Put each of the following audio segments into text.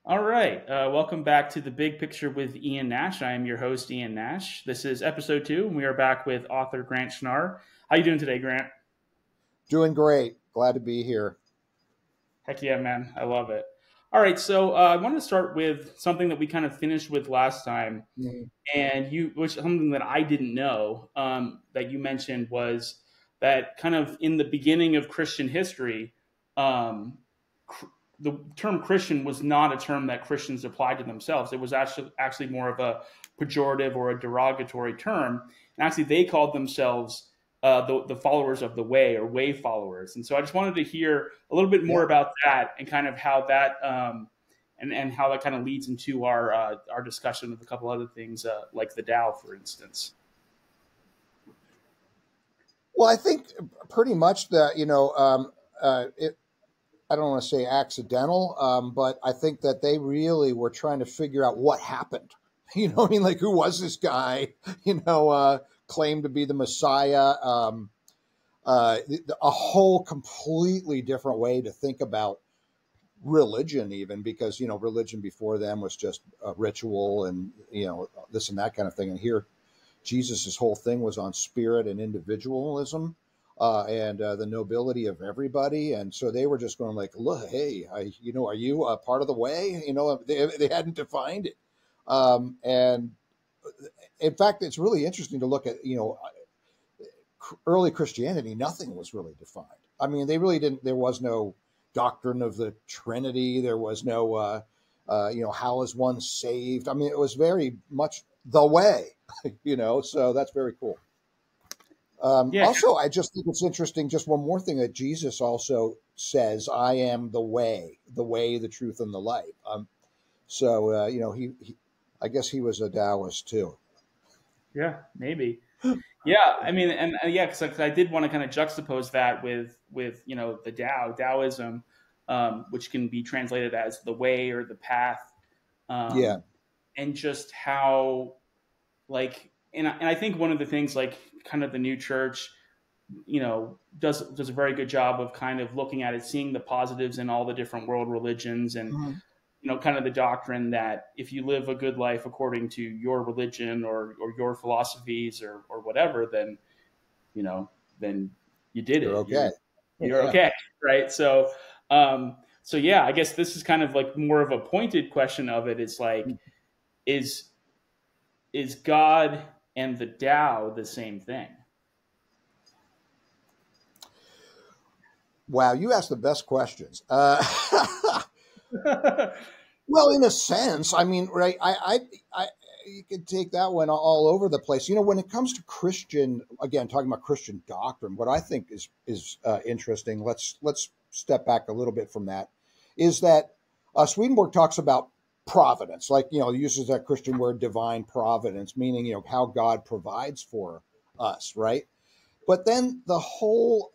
All right. Welcome back to the Big Picture with Ian Nash. I am your host, Ian Nash. This is episode 2, and we are back with author Grant Schnarr. How you doing today, Grant? Doing great. Glad to be here. Heck yeah, man. I love it. All right. So I wanted to start with something that we kind of finished with last time, Mhm. which something that I didn't know that you mentioned was that kind of in the beginning of Christian history, um, cr- the term Christian was not a term that Christians applied to themselves. It was actually more of a pejorative or a derogatory term, and actually they called themselves the followers of the way or way followers. And so I just wanted to hear a little bit Yeah. more about that and kind of how that. And how that kind of leads into our discussion of a couple other things, like the Tao, for instance. Well, I think pretty much that, I don't want to say accidental, but I think that they really were trying to figure out what happened. Like who was this guy, claimed to be the Messiah, a whole completely different way to think about religion, even because, religion before them was just a ritual and, this and that kind of thing. And here, Jesus's whole thing was on spirit and individualism, and the nobility of everybody. And so they were just going like, look, hey, are you a part of the way? They hadn't defined it. And in fact, it's really interesting to look at, early Christianity, nothing was really defined. I mean, they really didn't, there was no doctrine of the Trinity. There was no, how is one saved? I mean, it was very much the way, so that's very cool. Yeah, Also, I just think it's interesting. Just one more thing that Jesus also says, "I am the way, the truth, and the light." I guess he was a Taoist too. yeah, maybe. Yeah, I mean, and yeah, because I did want to kind of juxtapose that with the Taoism, which can be translated as the way or the path, Yeah, um, and just how and I think one of the things like kind of the new church does a very good job of kind of looking at it, seeing the positives in all the different world religions, and Mhm. kind of the doctrine that if you live a good life according to your religion or your philosophies or whatever, then you know then you did You're it. okay. You're Yeah. okay, right? So yeah, I guess this is kind of like more of a pointed question of it. It's like is is God and the Tao the same thing? Wow, you asked the best questions. Well, in a sense, I mean, right? You could take that one all over the place. When it comes to Christian, again, talking about Christian doctrine, what I think is interesting. Let's step back a little bit from that. Is that Swedenborg talks about providence, like uses that Christian word divine providence, meaning how God provides for us, right? But then the whole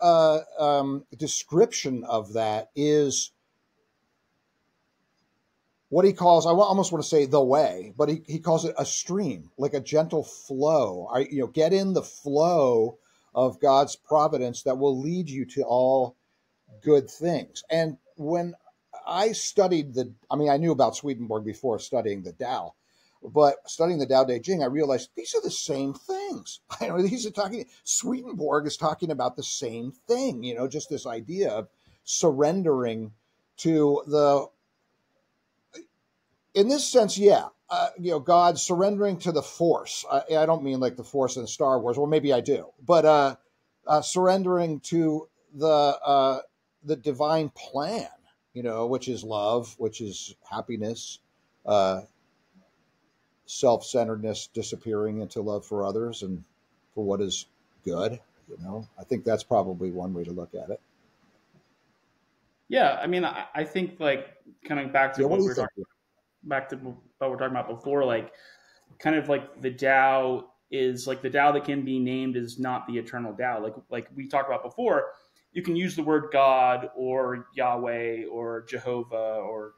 description of that is what he calls, almost want to say the way, but he calls it a stream, like a gentle flow. Get in the flow of God's providence that will lead you to all good things. And when I studied I knew about Swedenborg before studying the Tao, but studying the Tao Te Ching, I realized these are the same things. Swedenborg is talking about the same thing, just this idea of surrendering to in this sense, yeah, God surrendering to the Force. I don't mean like the Force in Star Wars, or maybe I do, but surrendering to the divine plan, which is love, which is happiness, uh, self-centeredness disappearing into love for others and for what is good. I think that's probably one way to look at it. Yeah, I mean, I think like kind of back to Yeah, what what do we you were think? talking back to what we were talking about before, like kind of like the Tao is like the Tao that can be named is not the eternal Tao. Like we talked about before, you can use the word God or Yahweh or Jehovah or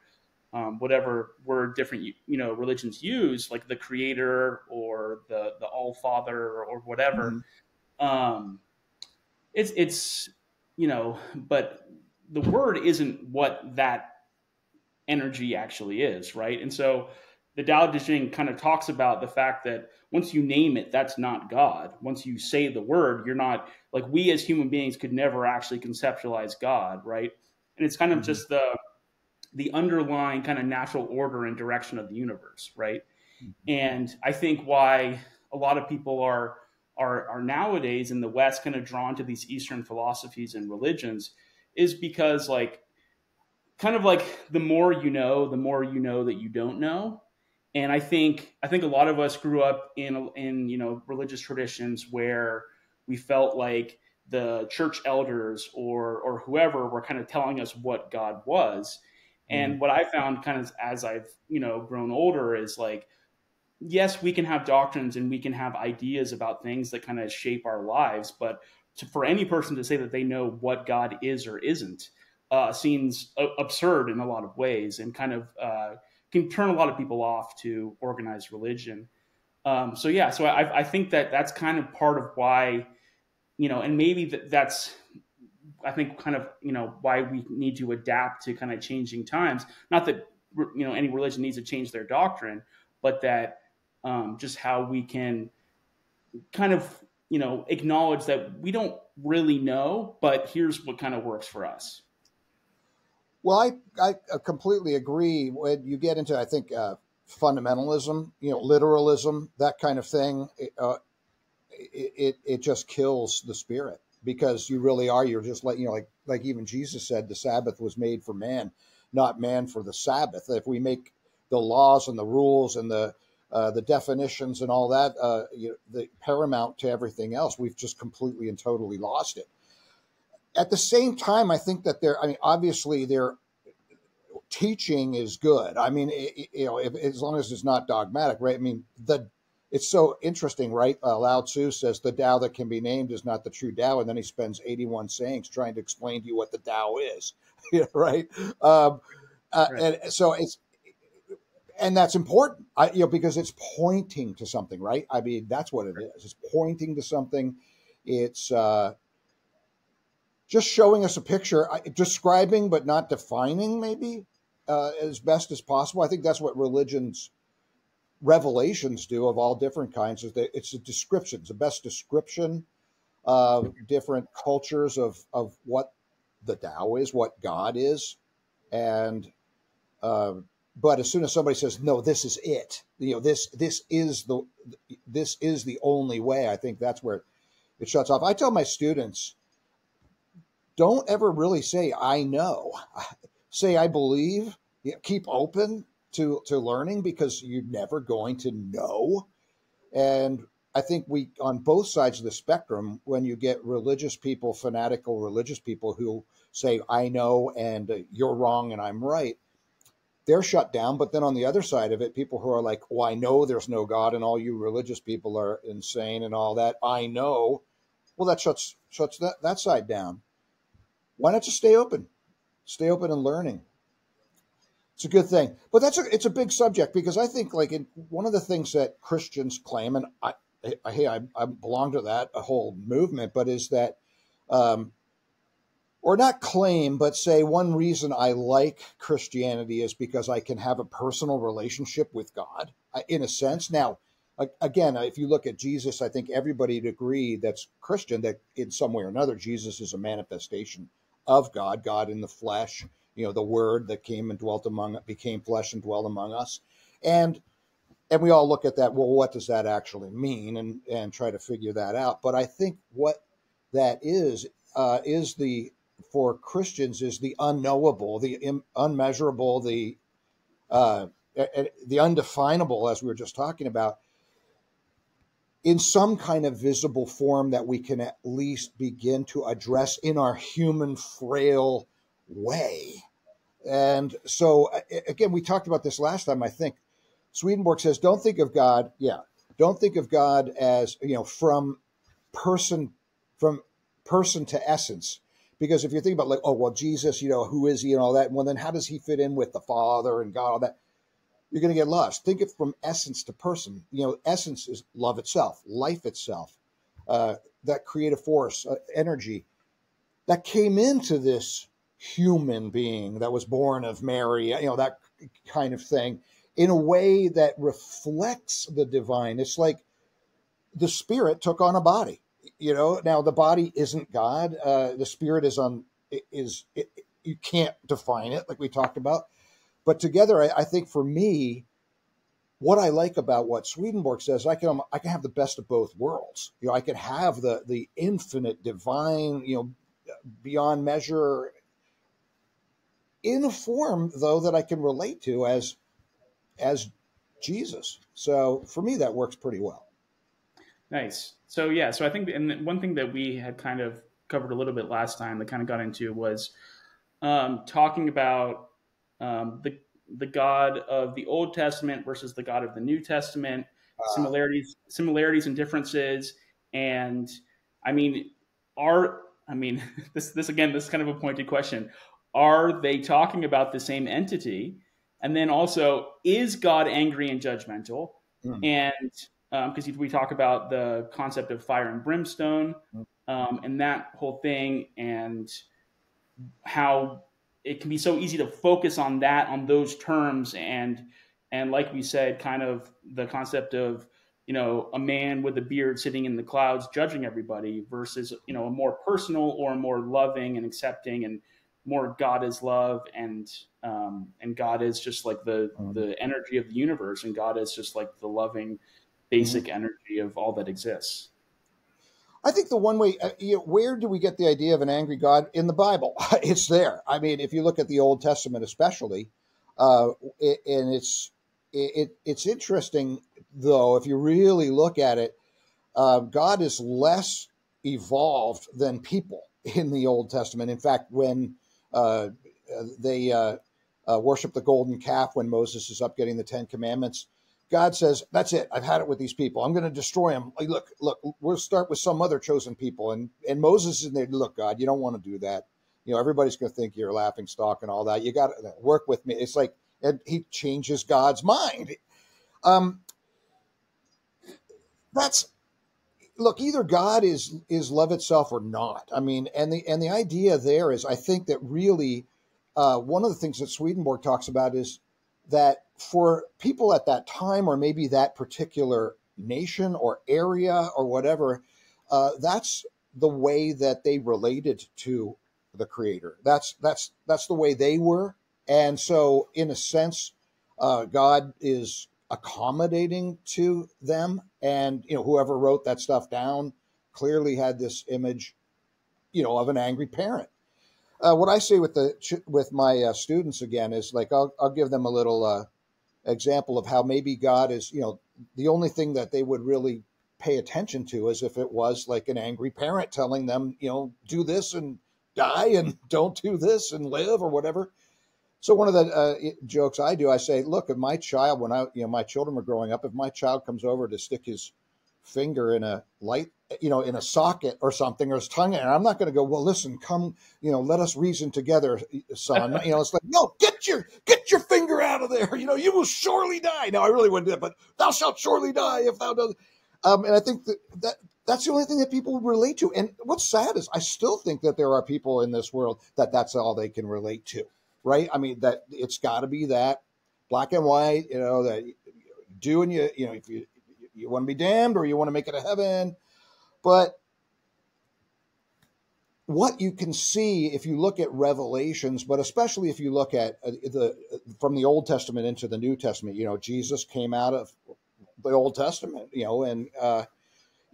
whatever word different religions use, like the Creator or the All Father or whatever. Mm-hmm. Um, it's but the word isn't what that energy actually is, right? And so the Tao Te Ching kind of talks about the fact that once you name it, that's not God. Once you say the word, you're not, like, we as human beings could never actually conceptualize God, right? And it's kind of Hmm. just the underlying kind of natural order and direction of the universe, right? And I think why a lot of people are nowadays in the West kind of drawn to these Eastern philosophies and religions is because, like, kind of like, the more you know that you don't know. And I think a lot of us grew up in religious traditions where we felt like the church elders or whoever were kind of telling us what God was. Hmm. And what I found kind of as I've grown older is, like, yes, we can have doctrines and we can have ideas about things that kind of shape our lives, but for any person to say that they know what God is or isn't seems absurd in a lot of ways, and kind of can turn a lot of people off to organized religion. So yeah, so I think that that's kind of part of why, and maybe that's, I think, kind of, why we need to adapt to kind of changing times. Not that any religion needs to change their doctrine, but that just how we can kind of acknowledge that we don't really know, but here's what kind of works for us. Well, I completely agree. When you get into, I think, fundamentalism, literalism, that kind of thing, it just kills the spirit, because you really are, you're just like even Jesus said, the Sabbath was made for man, not man for the Sabbath. If we make the laws and the rules and the definitions and all that the paramount to everything else, we've just completely and totally lost it. At the same time, I think that obviously their teaching is good. I mean, as long as it's not dogmatic, right? I mean, it's so interesting, right? Lao Tzu says the Tao that can be named is not the true Tao, and then he spends 81 sayings trying to explain to you what the Tao is, right? Right. And so and that's important, because it's pointing to something, right? I mean, that's what it is. It's pointing to something. It's just showing us a picture, describing but not defining, maybe as best as possible. I think that's what revelations do, of all different kinds. Is that it's a description, it's the best description of different cultures of what the Tao is, what God is, and uh, but as soon as somebody says, "No, this is it," this is the only way, I think that's where it shuts off. I tell my students, don't ever really say "I know." Say "I believe." Keep open to learning, because you're never going to know. And I think we, on both sides of the spectrum, when you get religious people, fanatical religious people who say "I know" and "you're wrong" and "I'm right," they're shut down. But then on the other side of it, people who are like, "Well, I know there's no God, and all you religious people are insane and all that. I know." Well, that shuts that side down. Why not just stay open? Stay open and learning. It's a good thing. But it's a big subject, because I think, like, one of the things that Christians claim, and I belong to that a whole movement, but is that, or not claim, but say one reason I like Christianity is because I can have a personal relationship with God, in a sense. Now, again, if you look at Jesus, I think everybody'd agree that's Christian that in some way or another, Jesus is a manifestation of God, God in the flesh, the Word that became flesh and dwelt among us. And we all look at that, well, what does that actually mean? And try to figure that out. But I think what that is for Christians, is the unknowable, the unmeasurable, the undefinable, as we were just talking about, in some kind of visible form that we can at least begin to address in our human, frail way. And so, again, we talked about this last time, I think. Swedenborg says, don't think of God, don't think of God as, person from person to essence. Because if you think about, like, oh, well, Jesus, who is he and all that? Well, then how does he fit in with the Father and God, all that? You're going to get lost. Think of from essence to person. Essence is love itself, life itself, that creative force, energy that came into this human being that was born of Mary, that kind of thing, in a way that reflects the divine. It's like the spirit took on a body. Now the body isn't God. The spirit you can't define it, like we talked about. But together, I think for me, what I like about what Swedenborg says, I can have the best of both worlds. I can have the infinite divine, beyond measure, in a form though that I can relate to as Jesus. So for me, that works pretty well. Nice. So yeah, so I think, and one thing that we had kind of covered a little bit last time that kind of got into was talking about the God of the Old Testament versus the God of the New Testament, similarities and differences. And I mean, this again, this is kind of a pointed question. Are they talking about the same entity? And then also, is God angry and judgmental? Mm. And because we talk about the concept of fire and brimstone, and that whole thing, and how it can be so easy to focus on those terms, and like we said, kind of the concept of a man with a beard sitting in the clouds judging everybody versus a more personal or more loving and accepting, and more God is love, and God is just like the energy of the universe, and God is just like the loving basic energy of all that exists. I think the one way, where do we get the idea of an angry God? In the Bible? It's there. I mean, if you look at the Old Testament, especially, and it's interesting though. If you really look at it, God is less evolved than people in the Old Testament. In fact, when they worship the golden calf, when Moses is up getting the 10 Commandments, God says, that's it. I've had it with these people. I'm going to destroy them. Like, look, we'll start with some other chosen people. And Moses is in there. Look, God, you don't want to do that. Everybody's going to think you're a laughing stock and all that. You got to work with me. It's like, and he changes God's mind. Look, either God is love itself or not. I mean, and the idea there is, I think that really one of the things that Swedenborg talks about is that for people at that time, or maybe that particular nation or area or whatever, that's the way that they related to the Creator. That's the way they were. And so in a sense, God is accommodating to them. And, whoever wrote that stuff down clearly had this image, of an angry parent. What I say with my students again is, like, I'll give them a little example of how maybe God is, the only thing that they would really pay attention to is if it was like an angry parent telling them, do this and die, and don't do this and live, or whatever. So one of the jokes I do, I say, look, if my child, when my children were growing up, if my child comes over to stick his finger in a light, in a socket or something, or his tongue, and I'm not going to go, well, listen, come, let us reason together, son. It's like, no, get your finger out of there. You will surely die. No, I really wouldn't do that, but thou shalt surely die if thou does. And I think that's the only thing that people would relate to. And what's sad is I still think that there are people in this world that's all they can relate to. Right? I mean, that it's got to be that black and white, that do, and if you want to be damned or you want to make it to heaven. But what you can see if you look at Revelations, but especially if you look at from the Old Testament into the New Testament, Jesus came out of the Old Testament, and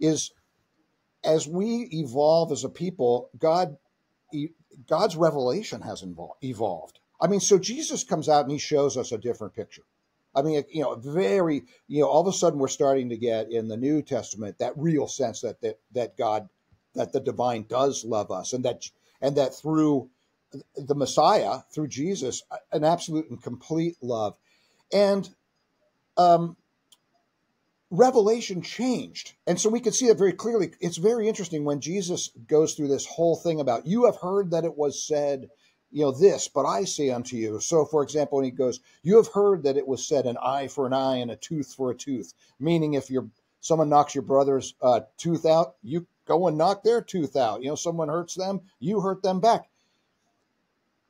is, as we evolve as a people, God's revelation has evolved. I mean, so Jesus comes out and he shows us a different picture. I mean, very, all of a sudden we're starting to get in the New Testament that real sense that God, that the divine does love us, and that through the Messiah, through Jesus, an absolute and complete love. And Revelation changed. And so we can see that very clearly. It's very interesting when Jesus goes through this whole thing about, you have heard that it was said, this, but I say unto you. So, for example, when he goes, you have heard that it was said, an eye for an eye and a tooth for a tooth. Meaning, if someone knocks your brother's tooth out, you go and knock their tooth out. Someone hurts them, you hurt them back.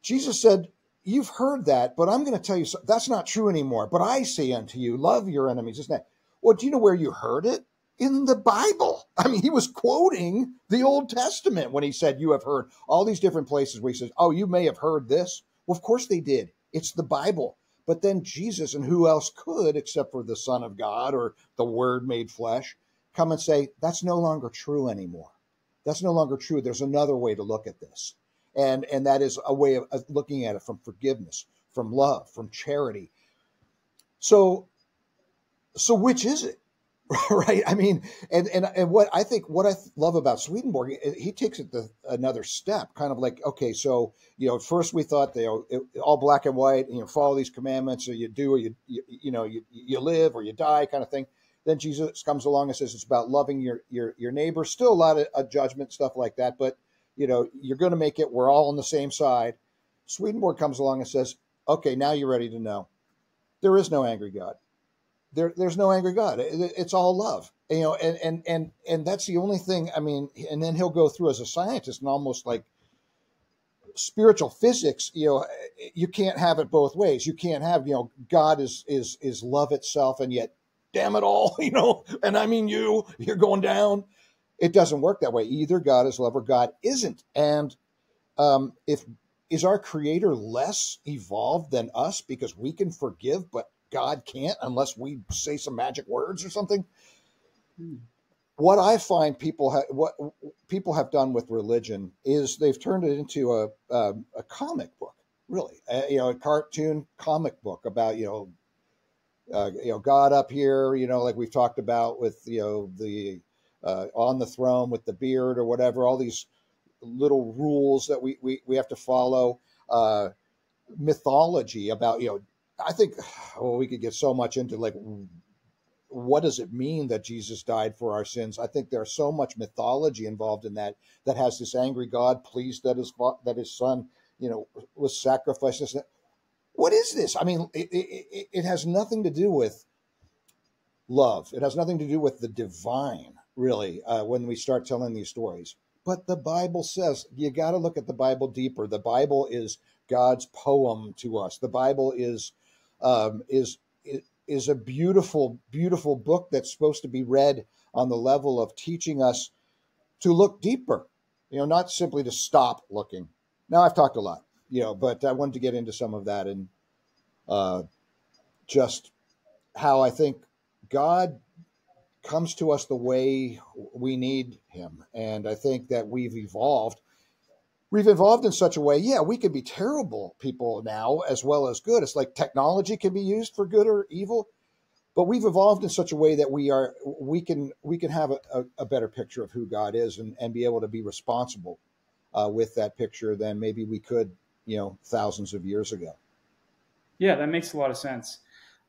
Jesus said, you've heard that, but I'm going to tell you, that's not true anymore. But I say unto you, love your enemies. Isn't that? Well, do you know where you heard it? In the Bible. I mean, he was quoting the Old Testament when he said, you have heard all these different places where he says, oh, you may have heard this. Well, of course they did. It's the Bible. But then Jesus, and who else could, except for the Son of God or the Word made flesh, come and say, that's no longer true anymore. That's no longer true. There's another way to look at this. And that is a way of looking at it from forgiveness, from love, from charity. So which is it? Right. I mean, and what I love about Swedenborg, he takes it another step, kind of like, okay, so, first we thought all black and white, follow these commandments, or you do, or you live or you die kind of thing. Then Jesus comes along and says, it's about loving your neighbor. Still a lot of judgment, stuff like that. But, you're going to make it. We're all on the same side. Swedenborg comes along and says, okay, now you're ready to know. There is no angry God. There's no angry God. It's all love, and that's the only thing. I mean, and then he'll go through as a scientist and almost like spiritual physics. You can't have it both ways. You can't have, God is love itself, and yet, damn it all, and I mean, you're going down. It doesn't work that way. Either God is love or God isn't. And is our Creator less evolved than us because we can forgive, but God can't unless we say some magic words or something? What I find what people have done with religion is they've turned it into a comic book, really, a cartoon comic book about God up here, like we've talked about with the on the throne with the beard or whatever, all these little rules that we have to follow, mythology about I think, we could get so much into like, what does it mean that Jesus died for our sins? I think there's so much mythology involved in that has this angry God pleased that his son, was sacrificed. What is this? I mean, it has nothing to do with love. It has nothing to do with the divine, really, when we start telling these stories. But the Bible says you got to look at the Bible deeper. The Bible is God's poem to us. The Bible is a beautiful, beautiful book that's supposed to be read on the level of teaching us to look deeper, not simply to stop looking. Now, I've talked a lot, but I wanted to get into some of that and just how I think God comes to us the way we need him. And I think that we've evolved in such a way. Yeah, we can be terrible people now as well as good. It's like technology can be used for good or evil, but we've evolved in such a way that we can have a better picture of who God is and be able to be responsible with that picture than maybe we could, thousands of years ago. Yeah, that makes a lot of sense.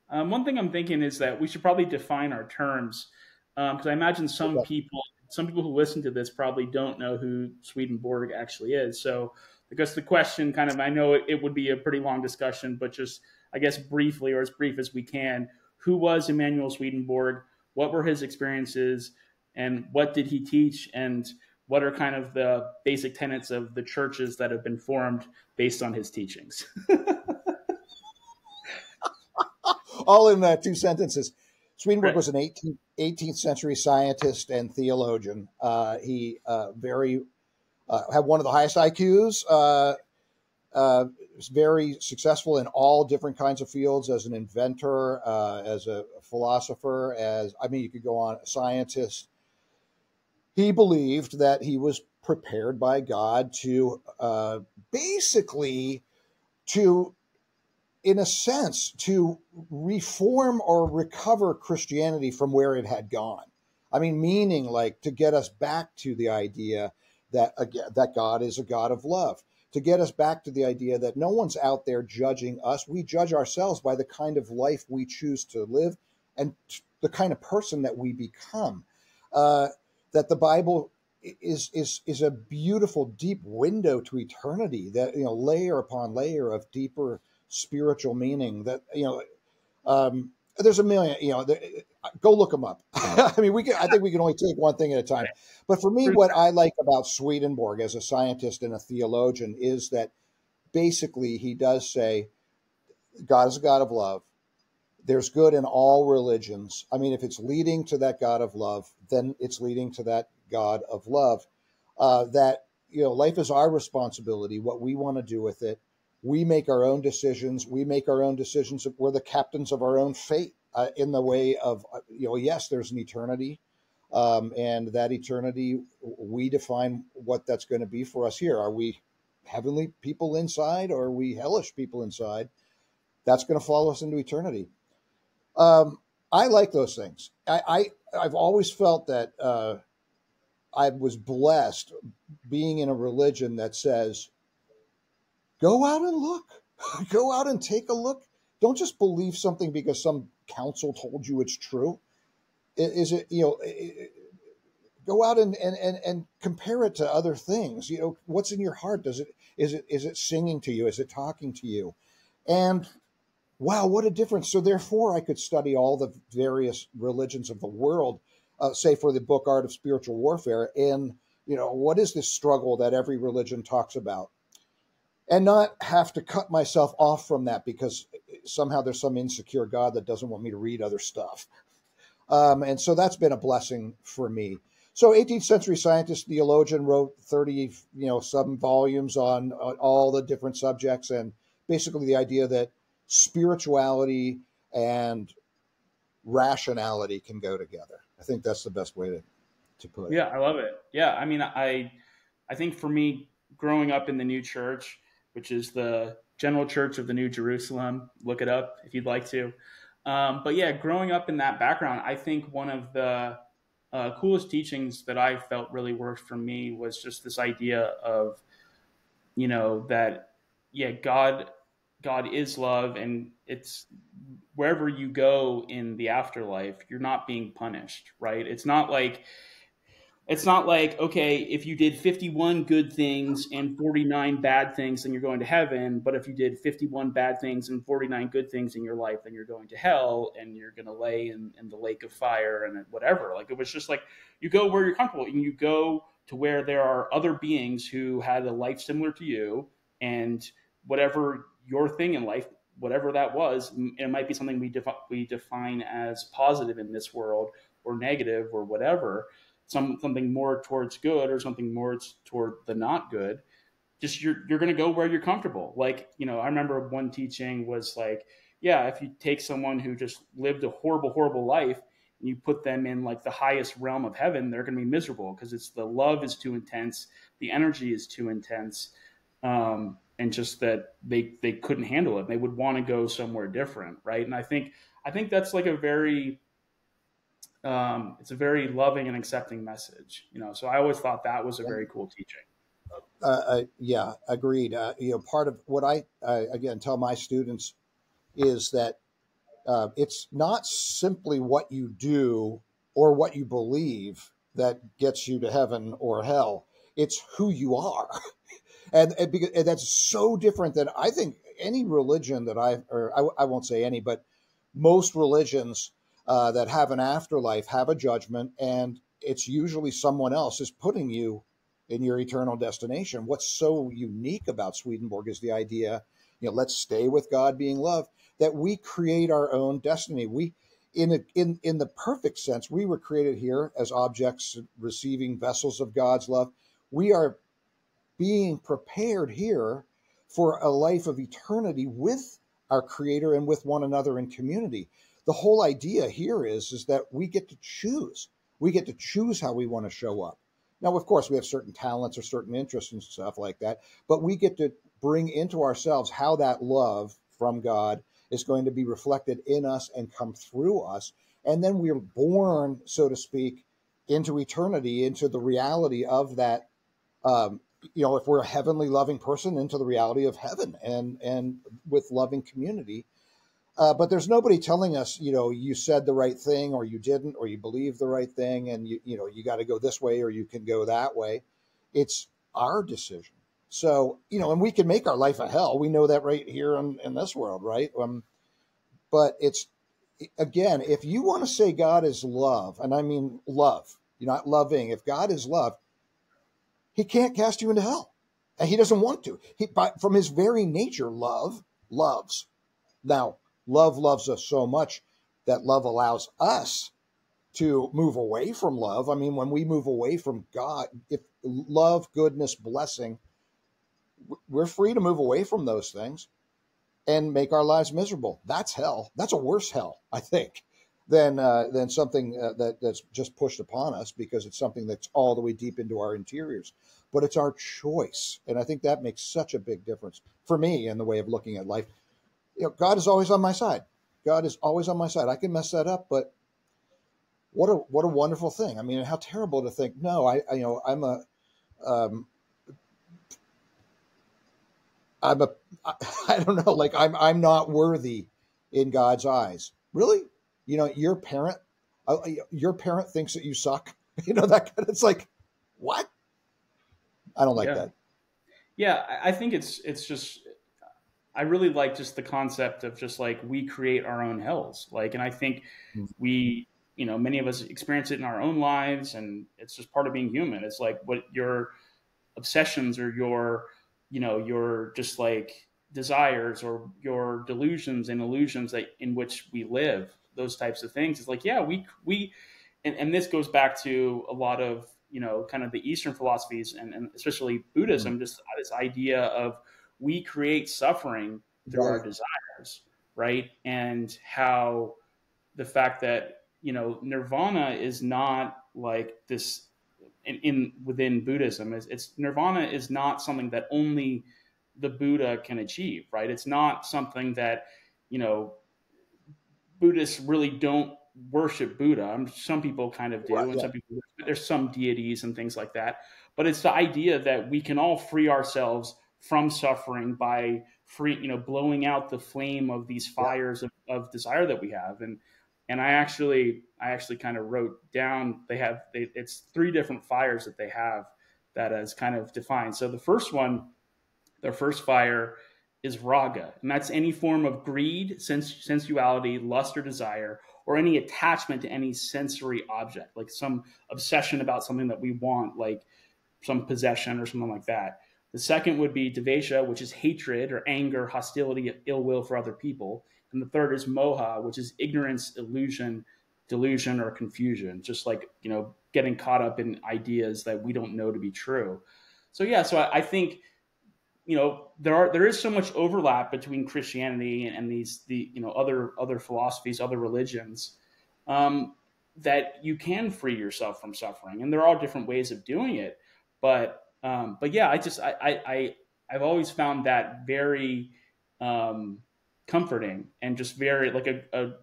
One thing I'm thinking is that we should probably define our terms, because I imagine some people who listen to this probably don't know who Swedenborg actually is. So I guess the question kind of, I know it would be a pretty long discussion, but just, I guess, briefly, or as brief as we can, who was Emanuel Swedenborg? What were his experiences? And what did he teach? And what are kind of the basic tenets of the churches that have been formed based on his teachings? All in 2 sentences. Swedenborg was an 18th century scientist and theologian. He had one of the highest IQs, was very successful in all different kinds of fields as an inventor, as a philosopher, you could go on, a scientist. He believed that he was prepared by God to basically in a sense, to reform or recover Christianity from where it had gone. I mean, meaning like to get us back to the idea that God is a God of love, to get us back to the idea that no one's out there judging us. We judge ourselves by the kind of life we choose to live and the kind of person that we become. That the Bible is a beautiful, deep window to eternity, that, layer upon layer of deeper spiritual meaning that, there's a million, go look them up. I think we can only take one thing at a time. But for me, what I like about Swedenborg as a scientist and a theologian is that basically he does say God is a God of love. There's good in all religions. I mean, if it's leading to that God of love, then it's leading to that God of love. That, life is our responsibility, what we want to do with it. We make our own decisions. We make our own decisions. We're the captains of our own fate, in the way of, yes, there's an eternity. And that eternity, we define what that's going to be for us here. Are we heavenly people inside, or are we hellish people inside? That's going to follow us into eternity. I like those things. I've always felt that I was blessed being in a religion that says, go out and look, go out and take a look. Don't just believe something because some council told you it's true. Is it, go out and compare it to other things. What's in your heart? Is it singing to you? Is it talking to you? And wow, what a difference. So therefore I could study all the various religions of the world, say for the book, Art of Spiritual Warfare. And, what is this struggle that every religion talks about? And not have to cut myself off from that because somehow there's some insecure God that doesn't want me to read other stuff. And so that's been a blessing for me. So 18th century scientist, theologian, wrote 30, some volumes on all the different subjects. And basically the idea that spirituality and rationality can go together. I think that's the best way to put it. Yeah, I love it. Yeah, I mean, I think for me, growing up in the New Church, which is the General Church of the New Jerusalem, look it up if you'd like to. But yeah, growing up in that background, I think one of the coolest teachings that I felt really worked for me was just this idea of, that, yeah, God is love, and it's wherever you go in the afterlife, you're not being punished, right? It's not like, okay, if you did 51 good things and 49 bad things, then you're going to heaven. But if you did 51 bad things and 49 good things in your life, then you're going to hell and you're going to lay in the lake of fire and whatever. Like, it was just like, you go where you're comfortable and you go to where there are other beings who had a life similar to you, and whatever your thing in life, whatever that was, it might be something we define as positive in this world or negative or whatever, something more towards good or something more toward the not good. Just you're going to go where you're comfortable. Like, I remember one teaching was like, yeah, if you take someone who just lived a horrible life and you put them in like the highest realm of heaven, they're going to be miserable because the love is too intense, the energy is too intense, and just that they couldn't handle it. They would want to go somewhere different, right? And I think that's like it's a very loving and accepting message, So I always thought that was a very cool teaching. Yeah, agreed. Part of what I again tell my students is that it's not simply what you do or what you believe that gets you to heaven or hell. It's who you are. And that's so different than I think any religion that I won't say any, but most religions that have an afterlife have a judgment, and it's usually someone else is putting you in your eternal destination. What's so unique about Swedenborg is the idea, let's stay with God being love, that we create our own destiny. We, in the perfect sense, we were created here as objects receiving vessels of God's love. We are being prepared here for a life of eternity with our Creator and with one another in community. The whole idea here is that we get to choose. We get to choose how we want to show up. Now, of course, we have certain talents or certain interests and stuff like that, but we get to bring into ourselves how that love from God is going to be reflected in us and come through us. And then we're born, so to speak, into eternity, into the reality of that, if we're a heavenly loving person, into the reality of heaven and with loving community. But there's nobody telling us, you said the right thing or you didn't, or you believe the right thing and you got to go this way or you can go that way. It's our decision. So, and we can make our life a hell. We know that right here in this world, right? But it's, again, if you want to say God is love, and I mean love, you're not loving. If God is love, he can't cast you into hell. And he doesn't want to. From his very nature, love loves. Now, love loves us so much that love allows us to move away from love. I mean, when we move away from God, if love, goodness, blessing, we're free to move away from those things and make our lives miserable. That's hell. That's a worse hell, I think, than something that's just pushed upon us, because it's something that's all the way deep into our interiors. But it's our choice, and I think that makes such a big difference for me in the way of looking at life. God is always on my side. God is always on my side. I can mess that up, but what a wonderful thing. I mean, how terrible to think, no, um, I'm a, I don't know, like I'm not worthy in God's eyes. Really? Your parent thinks that you suck. That kind of, it's like, what? I don't like Yeah. that. Yeah. I think it's just, I really like just the concept of just like we create our own hells. Like, and I think we, many of us experience it in our own lives, and it's just part of being human. It's like what your obsessions or your just like desires or your delusions and illusions that in which we live, those types of things. It's like, yeah, and this goes back to a lot of, kind of the Eastern philosophies and especially Buddhism, just this idea of we create suffering through our desires, right? And how the fact that, nirvana is not like this within Buddhism, it's nirvana is not something that only the Buddha can achieve, right? It's not something that, you know, Buddhists really don't worship Buddha. Some people kind of do, Right, and yeah. some people, there's some deities and things like that. But it's the idea that we can all free ourselves from suffering by blowing out the flame of these Yeah. fires of desire that we have. And I actually kind of wrote down, it's three different fires that they have that is kind of defined. So the first one, their first fire is raga, and that's any form of greed, sensuality, lust, or desire, or any attachment to any sensory object, like some obsession about something that we want, like some possession or something like that. The second would be devesha, which is hatred or anger, hostility, ill will for other people. And the third is moha, which is ignorance, illusion, delusion, or confusion, just like, getting caught up in ideas that we don't know to be true. So yeah, so I think, there is so much overlap between Christianity and the other philosophies, other religions, that you can free yourself from suffering, and there are different ways of doing it. But yeah, I've always found that very comforting, and just very like a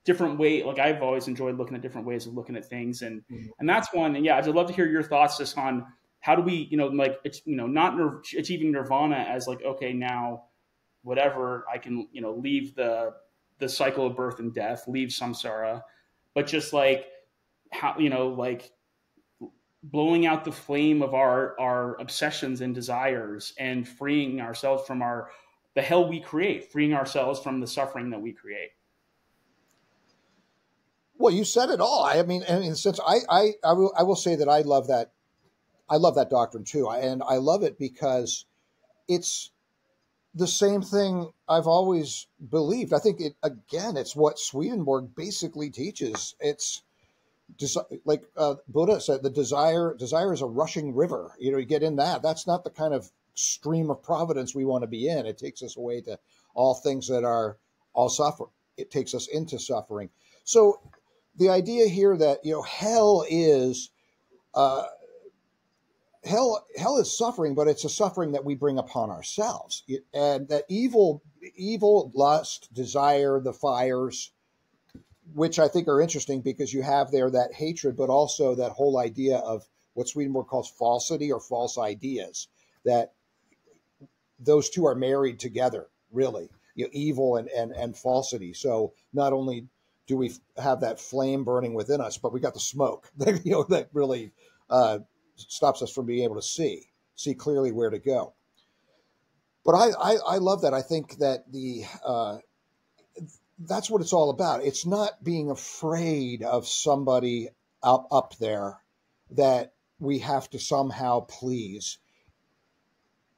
different way. Like, I've always enjoyed looking at different ways of looking at things, and that's one. And yeah, I'd love to hear your thoughts just on how do we, like, it's, not achieving nirvana as like, okay, now whatever, I can, leave the cycle of birth and death, leave samsara, but just like how, like blowing out the flame of our obsessions and desires and freeing ourselves from the hell we create, freeing ourselves from the suffering that we create. Well, you said it all. I mean, and since I will say that I love that doctrine too, and I love it because it's the same thing I've always believed. I think it's what Swedenborg basically teaches. It's like Buddha said, the desire is a rushing river. You get in that. That's not the kind of stream of providence we want to be in. It takes us away to all things that are all suffer. It takes us into suffering. So the idea here that hell is uh, hell is suffering, but it's a suffering that we bring upon ourselves, and that evil, lust, desire, the fires, which I think are interesting because you have there that hatred, but also that whole idea of what Swedenborg calls falsity or false ideas, that those two are married together, really, evil and falsity. So not only do we have that flame burning within us, but we got the smoke that, that really stops us from being able to see clearly where to go. But I love that. I think that that's what it's all about. It's not being afraid of somebody up there that we have to somehow please.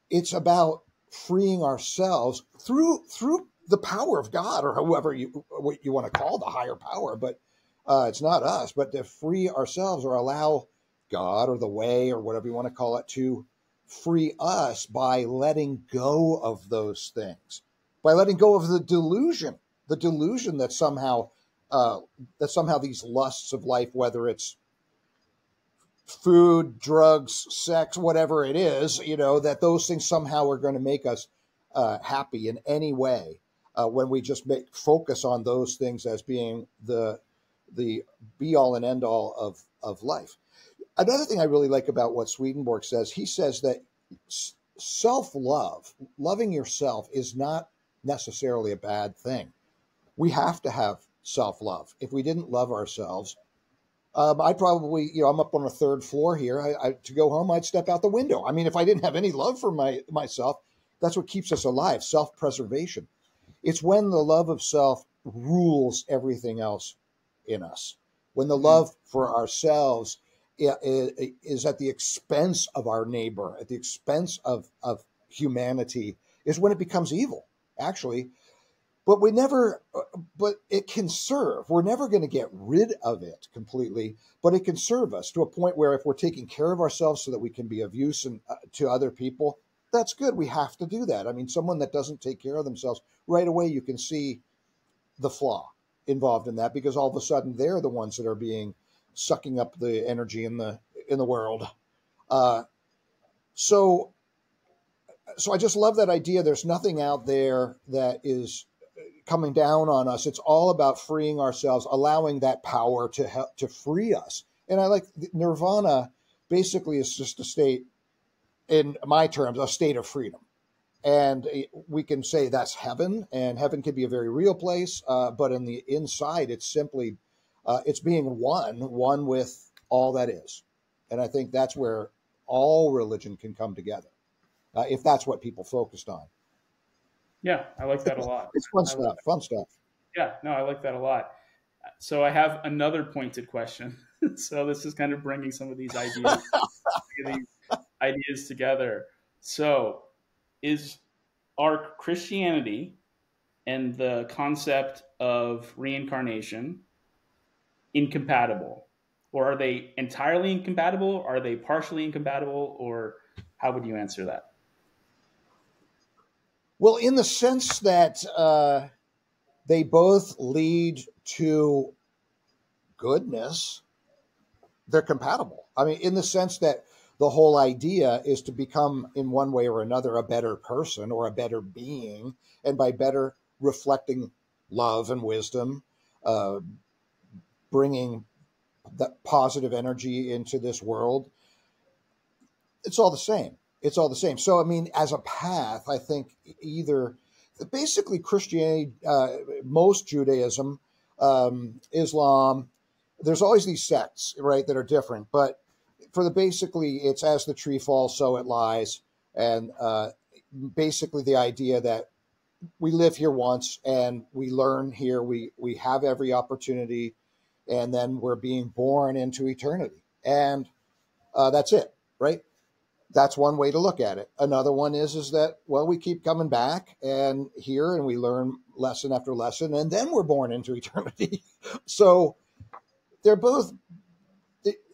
it's about freeing ourselves through the power of God, or however what you want to call the higher power. But it's not us, but to free ourselves, or allow God or the way, or whatever you want to call it, to free us by letting go of those things, by letting go of the delusion that somehow these lusts of life, whether it's food, drugs, sex, whatever it is, that those things somehow are going to make us happy in any way, when we just focus on those things as being the be all and end all of life. Another thing I really like about what Swedenborg says, he says that self-love, loving yourself, is not necessarily a bad thing. We have to have self-love. If we didn't love ourselves, I'd probably, I'm up on the third floor here. To go home, I'd step out the window. I mean, if I didn't have any love for myself, that's what keeps us alive, self-preservation. It's when the love of self rules everything else in us. When the love for ourselves is at the expense of our neighbor, at the expense of humanity, is when it becomes evil, actually. But but it can serve. We're never going to get rid of it completely, but it can serve us to a point where if we're taking care of ourselves so that we can be of use to other people, that's good. We have to do that. I mean, someone that doesn't take care of themselves, right away you can see the flaw involved in that, because all of a sudden they're the ones that are sucking up the energy in the world. So I just love that idea. There's nothing out there that is coming down on us. It's all about freeing ourselves, allowing that power to free us. And I like nirvana. Basically, is just a state, in my terms, a state of freedom. And we can say that's heaven, and heaven can be a very real place. But in the inside, it's simply it's being one with all that is. And I think that's where all religion can come together, if that's what people focused on. Yeah, I like that a lot. It's fun stuff. Fun stuff. Yeah, no, I like that a lot. So I have another pointed question. So this is kind of bringing some of these ideas together. So are Christianity and the concept of reincarnation incompatible? Or are they entirely incompatible? Are they partially incompatible? Or how would you answer that? Well, in the sense that they both lead to goodness, they're compatible. I mean, in the sense that the whole idea is to become, in one way or another, a better person or a better being, and by better reflecting love and wisdom, bringing that positive energy into this world. It's all the same. It's all the same. So, I mean, as a path, I think basically Christianity, most Judaism, Islam, there's always these sects, right, that are different. But basically, it's as the tree falls, so it lies. And basically the idea that we live here once and we learn here, we have every opportunity, and then we're being born into eternity. And that's it, right? That's one way to look at it. Another one is that, well, we keep coming back and here, and we learn lesson after lesson, and then we're born into eternity. So they're both,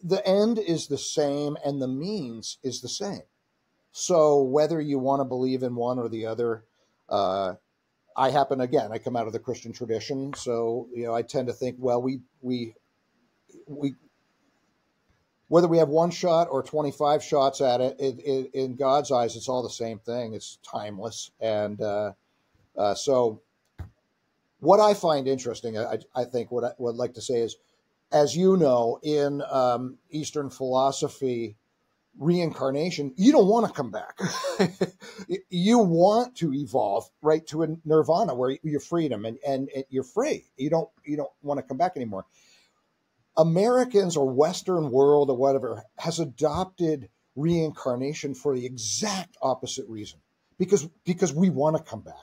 the end is the same and the means is the same. So whether you want to believe in one or the other, I come out of the Christian tradition. So, I tend to think, well, we whether we have one shot or 25 shots at it, in God's eyes, it's all the same thing. It's timeless. And so what I find interesting, I think what I'd like to say is, as you know, in Eastern philosophy, reincarnation, you don't want to come back. You want to evolve right to a nirvana where you're freedom and you're free. You don't want to come back anymore. Americans or Western world or whatever has adopted reincarnation for the exact opposite reason, because we want to come back.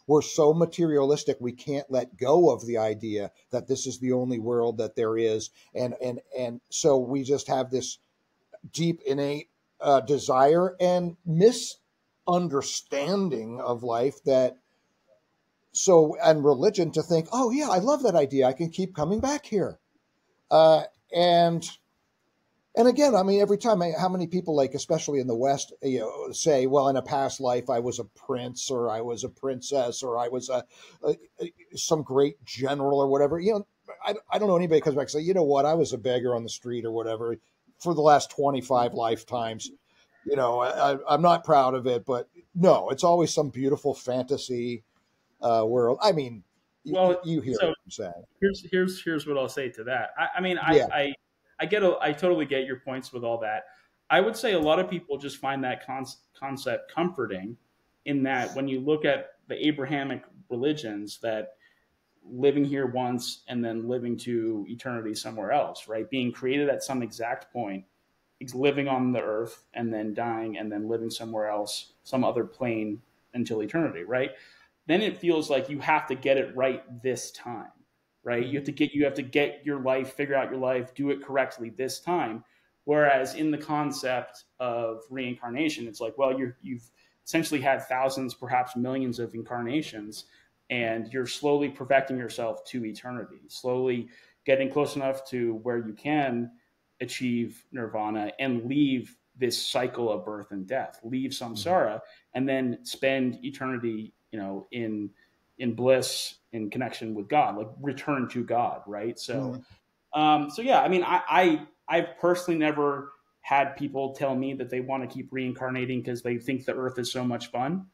We're so materialistic, we can't let go of the idea that this is the only world that there is, and so we just have this deep innate desire and understanding of life that so and religion to think, oh yeah, I love that idea. I can keep coming back here. Uh, and and again, I mean, every time, how many people, like, especially in the West, say, well, in a past life, I was a prince or I was a princess or I was some great general or whatever. I don't know anybody comes back and say, you know what, I was a beggar on the street or whatever for the last 25 lifetimes. I'm not proud of it, but no, it's always some beautiful fantasy world. I mean, Well, you hear so what I'm saying. here's what I'll say to that. I mean, Yeah. I totally get your points with all that. I would say a lot of people just find that concept comforting, in that when you look at the Abrahamic religions, that living here once and then living to eternity somewhere else, right? Being created at some exact point, living on the earth and then dying and then living somewhere else, some other plane until eternity, right? Then it feels like you have to get it right this time, right? Mhm. You have to get your life, figure out your life, do it correctly this time. Whereas in the concept of reincarnation, it's like, well, you've essentially had thousands, perhaps millions of incarnations, and you're slowly perfecting yourself to eternity, slowly getting close enough to where you can achieve nirvana and leave this cycle of birth and death, leave Mhm. samsara, and then spend eternity, in bliss, in connection with God, like return to God, right? So, Mhm. so yeah, I mean, I've personally never had people tell me that they want to keep reincarnating because they think the Earth is so much fun.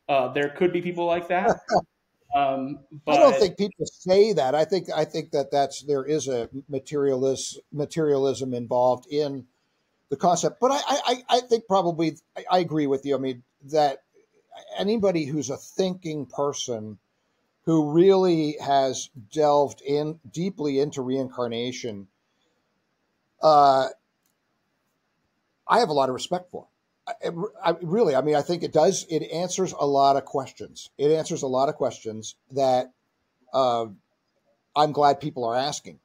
There could be people like that, I don't but think people say that. I think that there is a materialism involved in the concept. But I think probably I agree with you. I mean that anybody who's a thinking person who really has delved in deeply into reincarnation, uh, I have a lot of respect for. Really, I mean, I think it does. It answers a lot of questions. It answers a lot of questions that uh, I'm glad people are asking.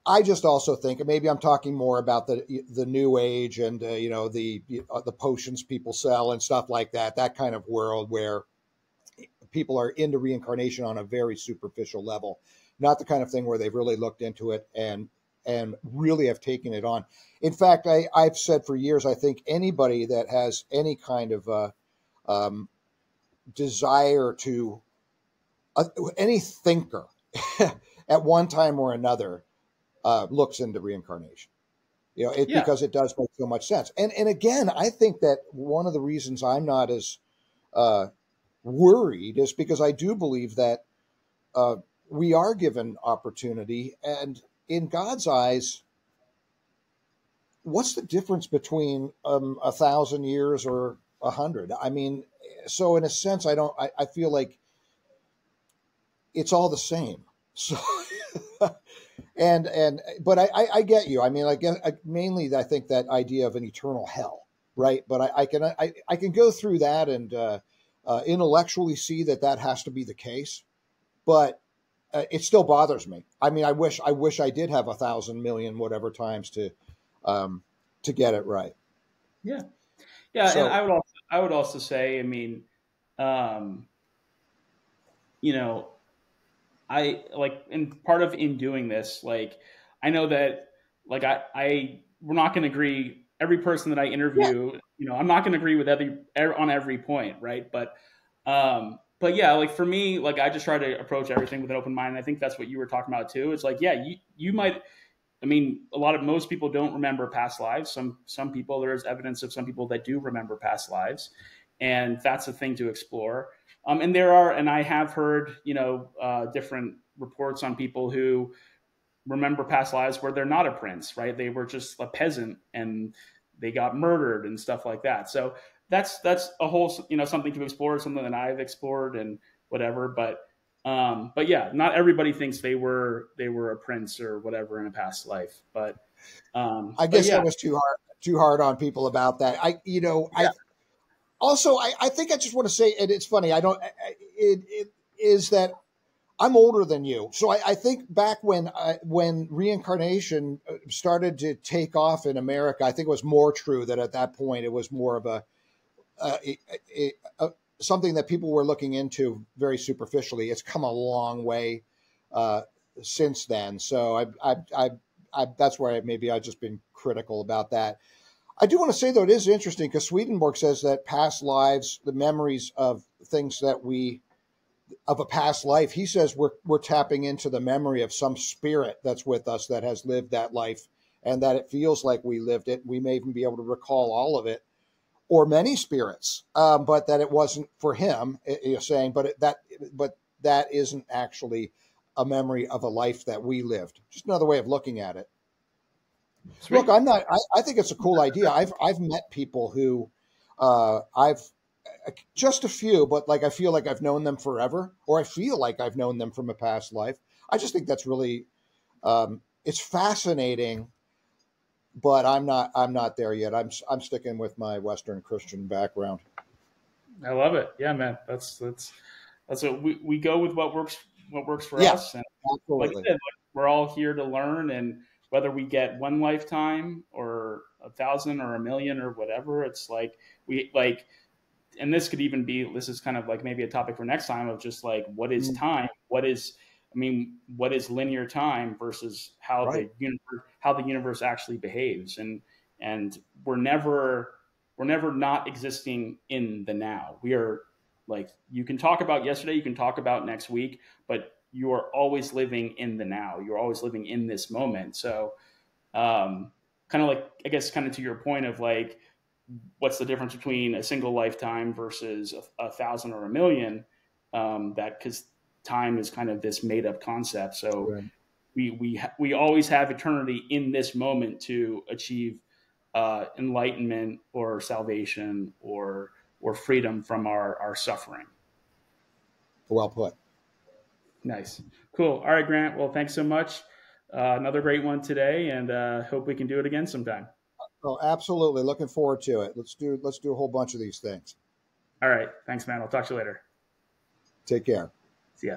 I just also think, and maybe I'm talking more about the new age and the potions people sell and stuff like that. That kind of world where people are into reincarnation on a very superficial level, not the kind of thing where they've really looked into it and really have taken it on. In fact, I've said for years, I think anybody that has any kind of um, desire to any thinker at one time or another looks into reincarnation. yeah, Because it does make so much sense. And again, I think that one of the reasons I'm not as uh, worried is because I do believe that uh, we are given opportunity, and in God's eyes, what's the difference between 1,000 years or 100? I mean, so in a sense, I feel like it's all the same. So. But I get you. I mean, I guess mainly I think that idea of an eternal hell, right? But I can go through that and intellectually see that has to be the case, but it still bothers me. I mean, I wish I did have 1,000 million whatever times um, to get it right. yeah, yeah. And So I would also say, I mean, um, you know, I like, and part of in doing this, like, I know that, like, we're not going to agree. Every person that I yeah, interview, I'm not going to agree with on every point, right? But yeah, like for me, like I just try to approach everything with an open mind. And I think that's what you were talking about too. It's like, yeah, you might. I mean, most people don't remember past lives. Some people, there is evidence of some people that do remember past lives, and that's a thing to explore. And I have heard, different reports on people who remember past lives where they're not a prince, right? They were just a peasant and they got murdered and stuff like that. So that's a whole, something to explore, something that I've explored and whatever. But yeah, not everybody thinks they were a prince or whatever in a past life. I But guess I yeah, was too hard on people about that. I yeah, also I think I just want to say, and it's funny. I don't. It is that I'm older than you, so I think back when reincarnation started to take off in America, I think it was more true that at that point it was more of a something that people were looking into very superficially. It's come a long way since then. So that's where maybe I've just been critical about that. I do want to say, though, it is interesting because Swedenborg says that past lives, the memories of things of a past life, he says we're tapping into the memory of some spirit that's with us that has lived that life, and that it feels like we lived it. We may even be able to recall all of it, or many spirits, but that it wasn't for him. You're saying, but that isn't actually a memory of a life that we lived. Just another way of looking at it. Sweet. Look, I'm not. I think it's a cool idea. I've met people who I've just a few, but like I feel like I've known them forever, or I feel like I've known them from a past life. I just think that's really it's fascinating, but I'm not there yet. I'm sticking with my Western Christian background. I love it. Yeah, man. That's what we go with what works for Yeah, us. And like absolutely. I said, like, we're all here to learn, and whether we get one lifetime or 1,000 or 1,000,000 or whatever, it's like we like. And this could even be, this is kind of like maybe a topic for next time, of just like, what is time? What is linear time versus how Right. the universe actually behaves? And we're never not existing in the now. We are, like, you can talk about yesterday, you can talk about next week, but you are always living in the now. You're always living in this moment. So kind of like, I guess, kind of to your point of like, what's the difference between a single lifetime versus 1,000 or 1,000,000? That, because time is kind of this made up concept. So Right. we always have eternity in this moment to achieve enlightenment or salvation or freedom from our suffering. Well put. Nice, cool. All right, Grant. Well, thanks so much. Another great one today, and hope we can do it again sometime. Oh, absolutely. Looking forward to it. Let's do a whole bunch of these things. All right, thanks, man. I'll talk to you later. Take care. See ya.